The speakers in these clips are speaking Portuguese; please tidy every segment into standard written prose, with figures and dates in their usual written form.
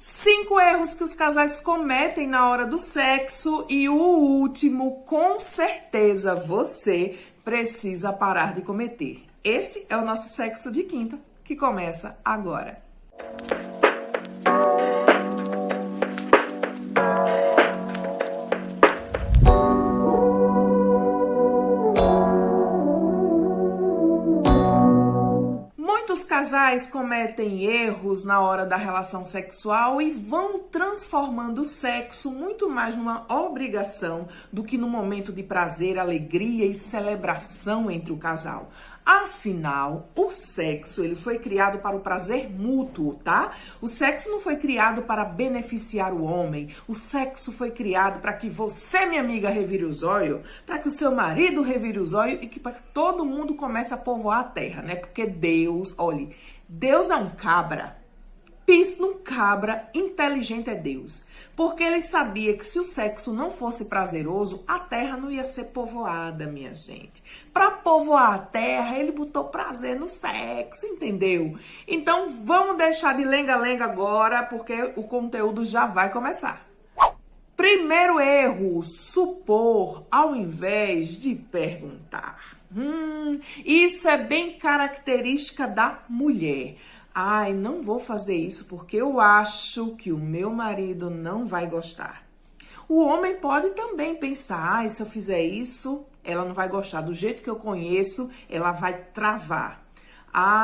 5 erros que os casais cometem na hora do sexo e o último, com certeza, você precisa parar de cometer. Esse é o nosso Sexo de Quinta, que começa agora. Muitos casais cometem erros na hora da relação sexual e vão transformando o sexo muito mais numa obrigação do que no momento de prazer, alegria e celebração entre o casal. Afinal, o sexo ele foi criado para o prazer mútuo, tá? O sexo não foi criado para beneficiar o homem. O sexo foi criado para que você, minha amiga, revire os olhos, para que o seu marido revire os olhos e que para que todo mundo comece a povoar a terra, né? Porque Deus, olhe, Deus é um cabra. Pense num cabra, inteligente é Deus. Porque ele sabia que se o sexo não fosse prazeroso, a terra não ia ser povoada, minha gente. Para povoar a terra, ele botou prazer no sexo, entendeu? Então, vamos deixar de lenga-lenga agora, porque o conteúdo já vai começar. Primeiro erro, supor ao invés de perguntar. Isso é bem característica da mulher. Ai, não vou fazer isso porque eu acho que o meu marido não vai gostar. O homem pode também pensar, se eu fizer isso, ela não vai gostar. Do jeito que eu conheço, ela vai travar.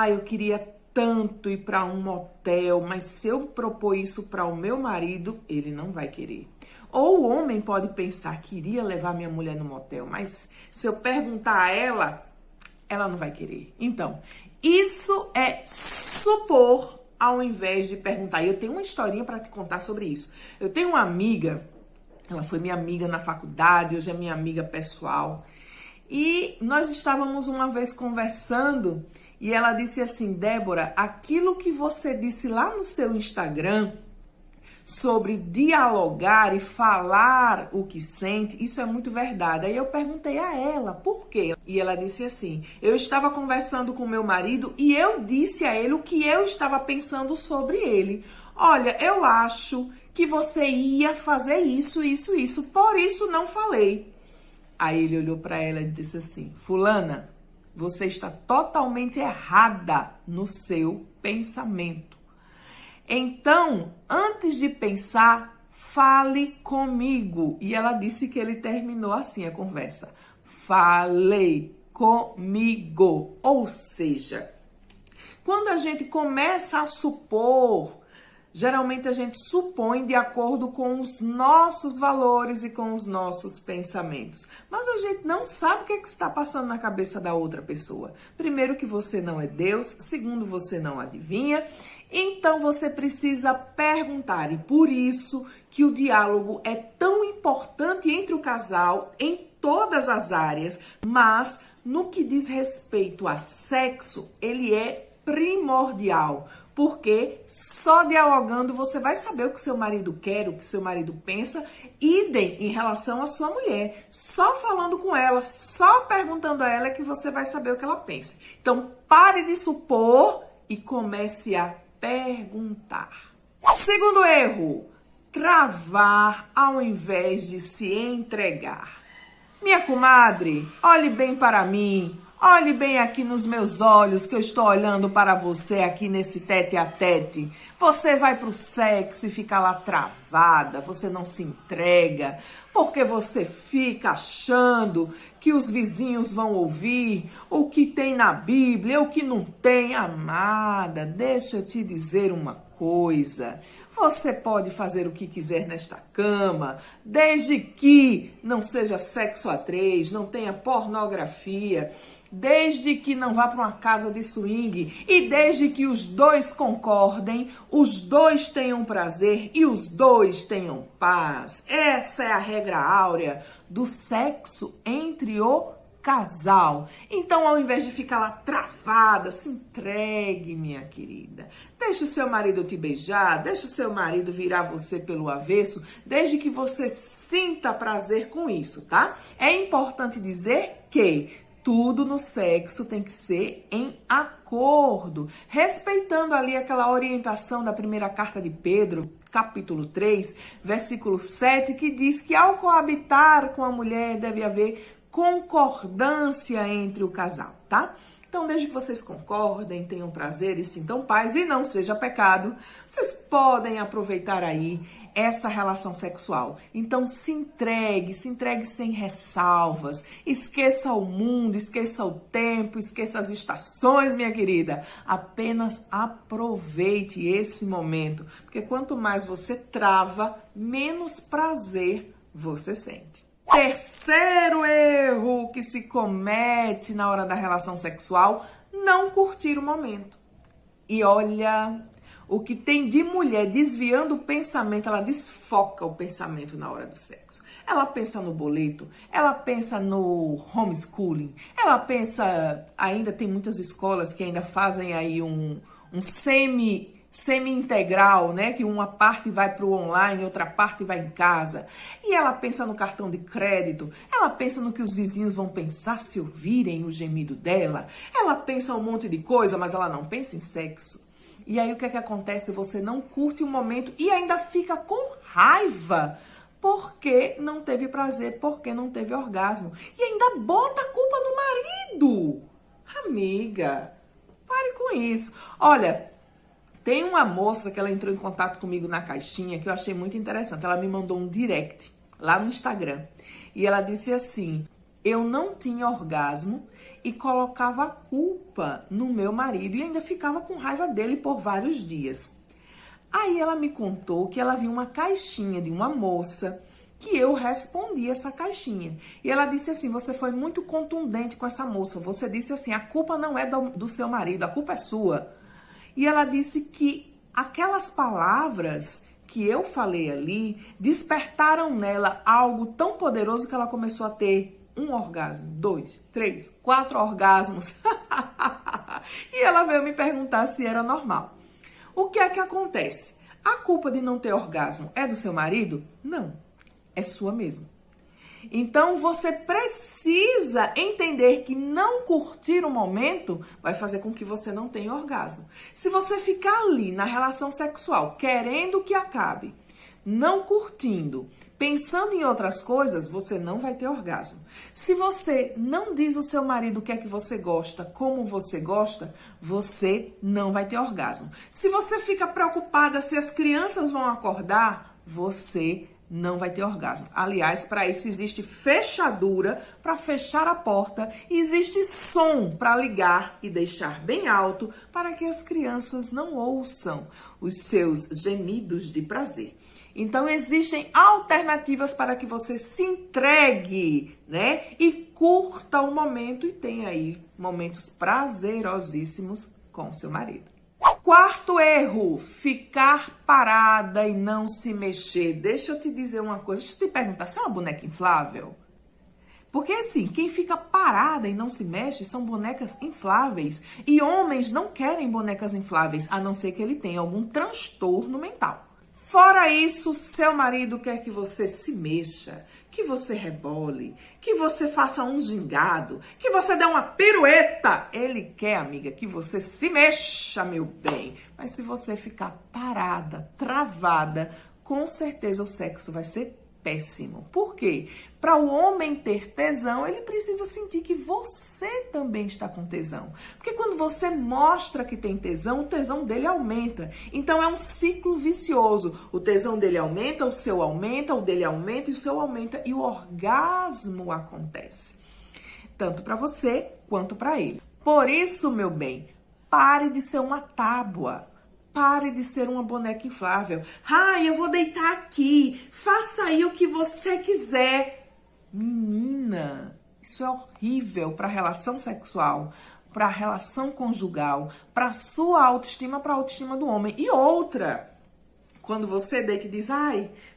Eu queria tanto ir para um motel, mas se eu propor isso para o meu marido, ele não vai querer. Ou o homem pode pensar que iria levar minha mulher no motel, mas se eu perguntar a ela não vai querer. Então, isso é supor ao invés de perguntar. E eu tenho uma historinha para te contar sobre isso. Eu tenho uma amiga, ela foi minha amiga na faculdade, hoje é minha amiga pessoal. E nós estávamos uma vez conversando e ela disse assim: Débora, aquilo que você disse lá no seu Instagram sobre dialogar e falar o que sente, isso é muito verdade. Aí eu perguntei a ela, por quê? E ela disse assim: eu estava conversando com meu marido e eu disse a ele o que eu estava pensando sobre ele. Olha, eu acho que você ia fazer isso, por isso não falei. Aí ele olhou para ela e disse assim: fulana, você está totalmente errada no seu pensamento. Então, antes de pensar, fale comigo. E ela disse que ele terminou assim a conversa: falei comigo. Ou seja, quando a gente começa a supor, geralmente a gente supõe de acordo com os nossos valores e com os nossos pensamentos. Mas a gente não sabe o que está passando na cabeça da outra pessoa. Primeiro, que você não é Deus. Segundo, você não adivinha. Então, você precisa perguntar. E por isso que o diálogo é tão importante entre o casal em todas as áreas. Mas, no que diz respeito a sexo, ele é primordial. Porque só dialogando você vai saber o que seu marido quer, o que seu marido pensa. Idem em relação à sua mulher. Só falando com ela, só perguntando a ela é que você vai saber o que ela pensa. Então, pare de supor e comece a perguntar. Segundo erro, travar ao invés de se entregar. Minha comadre, olhe bem para mim. Olhe bem aqui nos meus olhos, que eu estou olhando para você aqui nesse tete a tete. Você vai pro sexo e fica lá travada, você não se entrega, porque você fica achando que os vizinhos vão ouvir o que tem na Bíblia, o que não tem. Amada, deixa eu te dizer uma coisa. Você pode fazer o que quiser nesta cama, desde que não seja sexo a três, não tenha pornografia, desde que não vá para uma casa de swing e desde que os dois concordem, os dois tenham prazer e os dois tenham paz. Essa é a regra áurea do sexo entre o casal. Então, ao invés de ficar lá travada, se entregue, minha querida. Deixa o seu marido te beijar, deixa o seu marido virar você pelo avesso, desde que você sinta prazer com isso, tá? É importante dizer que Tudo no sexo tem que ser em acordo, respeitando ali aquela orientação da primeira carta de Pedro, capítulo 3, versículo 7, que diz que ao coabitar com a mulher deve haver concordância entre o casal, tá? Então, desde que vocês concordem, tenham prazer e sintam paz e não seja pecado, vocês podem aproveitar aí essa relação sexual. Então, se entregue sem ressalvas. Esqueça o mundo, esqueça o tempo, esqueça as estações, minha querida. Apenas aproveite esse momento, porque quanto mais você trava, menos prazer você sente. Terceiro erro que se comete na hora da relação sexual, não curtir o momento. E olha, o que tem de mulher desviando o pensamento, ela desfoca o pensamento na hora do sexo. Ela pensa no boleto, ela pensa no homeschooling, ela pensa, ainda tem muitas escolas que ainda fazem aí um semi-integral, né? Que uma parte vai para o online, outra parte vai em casa. E ela pensa no cartão de crédito, ela pensa no que os vizinhos vão pensar se ouvirem o gemido dela. Ela pensa um monte de coisa, mas ela não pensa em sexo. E aí o que é que acontece? Você não curte o momento e ainda fica com raiva porque não teve prazer, porque não teve orgasmo. E ainda bota a culpa no marido. Amiga, pare com isso. Olha, tem uma moça que ela entrou em contato comigo na caixinha que eu achei muito interessante. Ela me mandou um direct lá no Instagram. E ela disse assim: eu não tinha orgasmo e colocava a culpa no meu marido e ainda ficava com raiva dele por vários dias. Aí ela me contou que ela viu uma caixinha de uma moça que eu respondi essa caixinha. E ela disse assim: você foi muito contundente com essa moça. Você disse assim: a culpa não é do seu marido, a culpa é sua. E ela disse que aquelas palavras que eu falei ali despertaram nela algo tão poderoso que ela começou a ter um orgasmo, 2, 3, 4 orgasmos. E ela veio me perguntar se era normal. O que é que acontece? A culpa de não ter orgasmo é do seu marido? Não, é sua mesmo. Então você precisa entender que não curtir o momento vai fazer com que você não tenha orgasmo. Se você ficar ali na relação sexual querendo que acabe, não curtindo, pensando em outras coisas, você não vai ter orgasmo. Se você não diz ao seu marido o que é que você gosta, como você gosta, você não vai ter orgasmo. Se você fica preocupada se as crianças vão acordar, você não vai ter orgasmo. Aliás, para isso existe fechadura para fechar a porta, e existe som para ligar e deixar bem alto para que as crianças não ouçam os seus gemidos de prazer. Então, existem alternativas para que você se entregue, né? E curta o momento e tenha aí momentos prazerosíssimos com seu marido. Quarto erro, ficar parada e não se mexer. Deixa eu te dizer uma coisa, deixa eu te perguntar, você é uma boneca inflável? Porque assim, quem fica parada e não se mexe são bonecas infláveis. E homens não querem bonecas infláveis, a não ser que ele tenha algum transtorno mental. Fora isso, seu marido quer que você se mexa, que você rebole, que você faça um gingado, que você dê uma pirueta. Ele quer, amiga, que você se mexa, meu bem. Mas se você ficar parada, travada, com certeza o sexo vai ser péssimo. Por quê? Para o homem ter tesão, ele precisa sentir que você também está com tesão. Porque quando você mostra que tem tesão, o tesão dele aumenta. Então é um ciclo vicioso. O tesão dele aumenta, o seu aumenta, o dele aumenta e o seu aumenta. E o orgasmo acontece. Tanto para você quanto para ele. Por isso, meu bem, pare de ser uma tábua. Pare de ser uma boneca inflável. Eu vou deitar aqui. Faça aí o que você quiser. Menina, isso é horrível para a relação sexual, para a relação conjugal, para a sua autoestima, para a autoestima do homem. E outra, quando você deita e diz,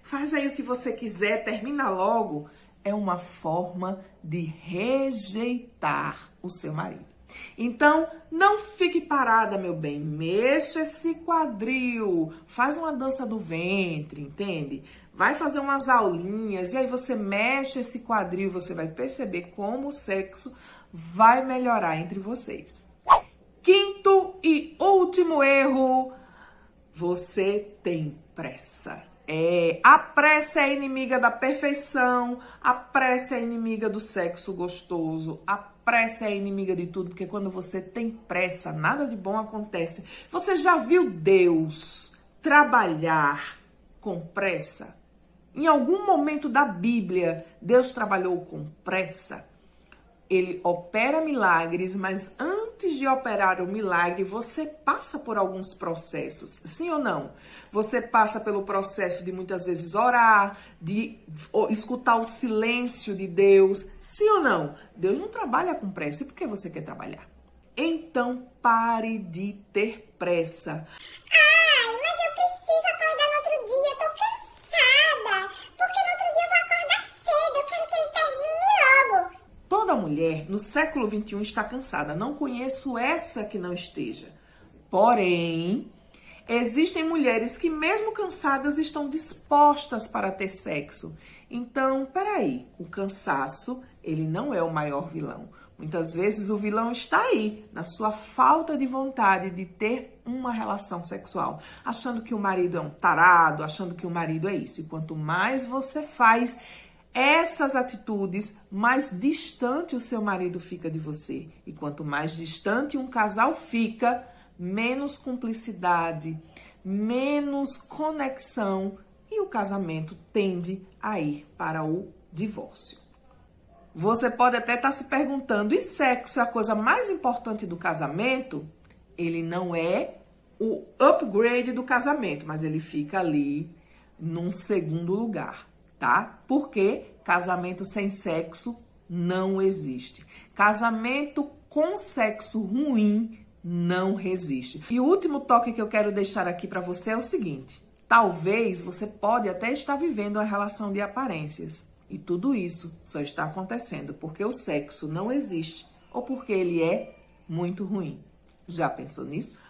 faz aí o que você quiser, termina logo, é uma forma de rejeitar o seu marido. Então, não fique parada, meu bem. Mexa esse quadril. Faz uma dança do ventre, entende? Vai fazer umas aulinhas e aí você mexe esse quadril. Você vai perceber como o sexo vai melhorar entre vocês. Quinto e último erro, você tem pressa. A pressa é inimiga da perfeição, a pressa é inimiga do sexo gostoso, a pressa é inimiga de tudo, porque quando você tem pressa, nada de bom acontece. Você já viu Deus trabalhar com pressa? Em algum momento da Bíblia, Deus trabalhou com pressa? Ele opera milagres, mas antes de operar o milagre, você passa por alguns processos, sim ou não? Você passa pelo processo de muitas vezes orar, de escutar o silêncio de Deus, sim ou não? Deus não trabalha com pressa, e por que você quer trabalhar? Então pare de ter pressa. Ai, mas eu preciso acordar no outro dia, eu tô cansada, porque no outro dia eu vou acordar cedo, eu quero que ele termine logo. Toda mulher no século XXI está cansada. Não conheço essa que não esteja. Porém, existem mulheres que mesmo cansadas estão dispostas para ter sexo. Então, peraí, o cansaço, ele não é o maior vilão. Muitas vezes o vilão está aí, na sua falta de vontade de ter uma relação sexual. Achando que o marido é um tarado, achando que o marido é isso. E quanto mais você faz essas atitudes, mais distante o seu marido fica de você. E quanto mais distante um casal fica, menos cumplicidade, menos conexão e o casamento tende a ir para o divórcio. Você pode até estar se perguntando, e sexo é a coisa mais importante do casamento? Ele não é o upgrade do casamento, mas ele fica ali num segundo lugar. Tá? Porque casamento sem sexo não existe. Casamento com sexo ruim não resiste. E o último toque que eu quero deixar aqui para você é o seguinte: talvez você pode até estar vivendo uma relação de aparências. E tudo isso só está acontecendo porque o sexo não existe ou porque ele é muito ruim. Já pensou nisso?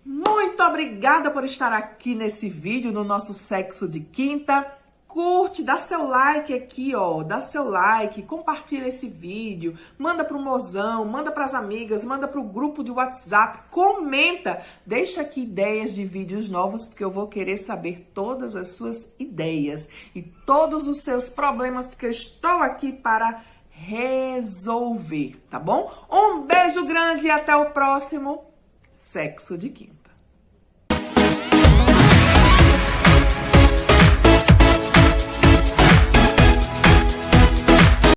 Muito obrigada por estar aqui nesse vídeo, no nosso Sexo de Quinta. Curte, dá seu like aqui, ó, dá seu like, compartilha esse vídeo, manda pro mozão, manda pras amigas, manda pro grupo de WhatsApp, comenta, deixa aqui ideias de vídeos novos, porque eu vou querer saber todas as suas ideias e todos os seus problemas, porque eu estou aqui para resolver, tá bom? Um beijo grande e até o próximo Sexo de Quinta.